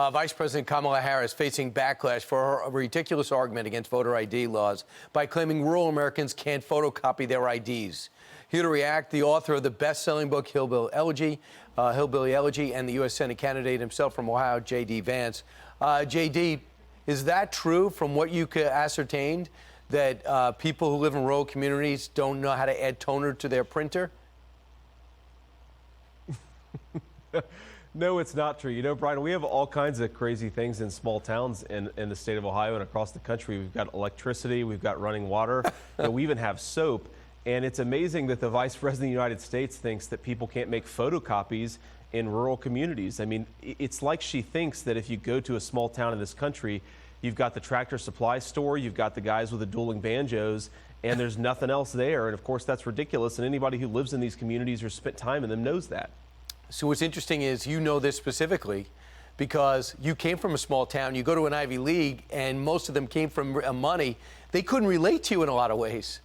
Vice President Kamala Harris facing backlash for her ridiculous argument against voter ID laws by claiming rural Americans can't photocopy their IDs. Here to react, the author of the best-selling book Hillbilly Elegy, and the U.S. Senate candidate himself from Ohio, J.D. Vance. J.D., is that true from what you could ascertained, that people who live in rural communities don't know how to add toner to their printer? No, it's not true. You know, Brian, we have all kinds of crazy things in small towns in the state of Ohio and across the country. We've got electricity, we've got running water, we even have soap. And it's amazing that the Vice President of the United States thinks that people can't make photocopies in rural communities. I mean, it's like she thinks that if you go to a small town in this country, you've got the Tractor Supply store, you've got the guys with the dueling banjos, and there's nothing else there. And of course, that's ridiculous. And anybody who lives in these communities or spent time in them knows that. So what's interesting is you know this specifically because you came from a small town, you go to an Ivy League, and most of them came from money. They couldn't relate to you in a lot of ways.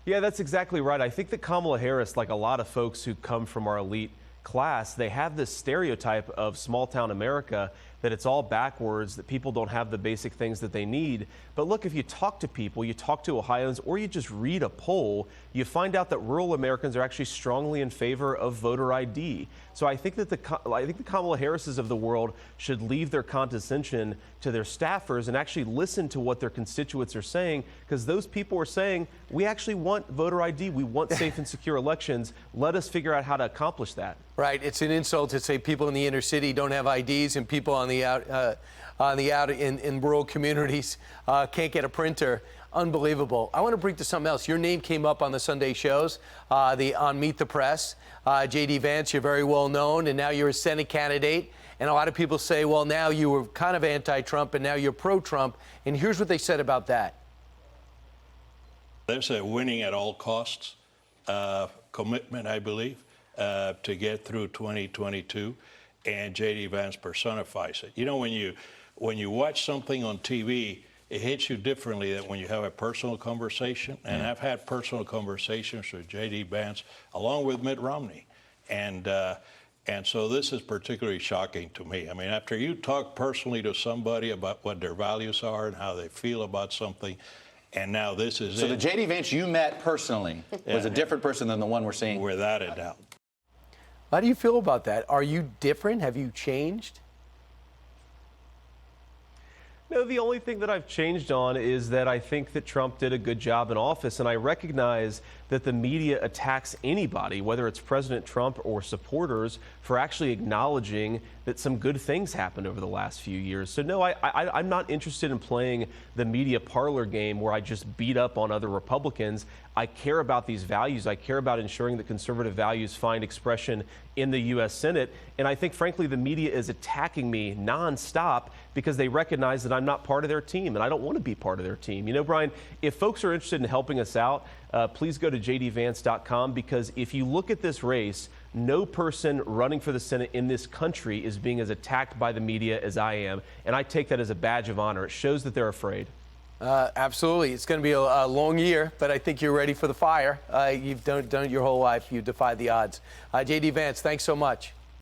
Yeah, that's exactly right. I think that Kamala Harris, like a lot of folks who come from our elite class, they have this stereotype of small town America that it's all backwards, that people don't have the basic things that they need. But look, if you talk to people, you talk to Ohioans, or you just read a poll, you find out that rural Americans are actually strongly in favor of voter ID. So I think that the Kamala Harrises of the world should leave their condescension to their staffers and actually listen to what their constituents are saying, because those people are saying, we actually want voter ID, we want safe and secure elections. Let us figure out how to accomplish that. Right. It's an insult to say people in the inner city don't have IDs and people on the out in rural communities can't get a printer. Unbelievable. I want to bring to something else. Your name came up on the Sunday shows, on Meet the Press. J.D. Vance, you're very well known, and now you're a Senate candidate. And a lot of people say, well, now you were kind of anti-Trump, and now you're pro-Trump. And here's what they said about that. There's a winning at all costs commitment, I believe, to get through 2022, and J.D. Vance personifies it. You know, when you watch something on TV, it hits you differently than when you have a personal conversation. And I've had personal conversations with J.D. Vance along with Mitt Romney, and so this is particularly shocking to me. I mean, after you talk personally to somebody about what their values are and how they feel about something, and now this is so the J.D. Vance you met personally was a different person than the one we're seeing. Without a doubt. How do you feel about that? Are you different? Have you changed? No, the only thing that I've changed on is that I think that Trump did a good job in office, and I recognize that the media attacks anybody, whether it's President Trump or supporters, for actually acknowledging that some good things happened over the last few years. So no, I'm not interested in playing the media parlor game where I just beat up on other Republicans. I care about these values. I care about ensuring that conservative values find expression in the U.S. Senate. And I think, frankly, the media is attacking me nonstop because they recognize that I'm not part of their team, and I don't want to be part of their team. You know, Brian, if folks are interested in helping us out, please go to jdvance.com, because if you look at this race, no person running for the Senate in this country is being as attacked by the media as I am. And I take that as a badge of honor. It shows that they're afraid. Absolutely. It's going to be a long year, but I think you're ready for the fire. You've done it your whole life. You defied the odds. J.D. Vance, thanks so much.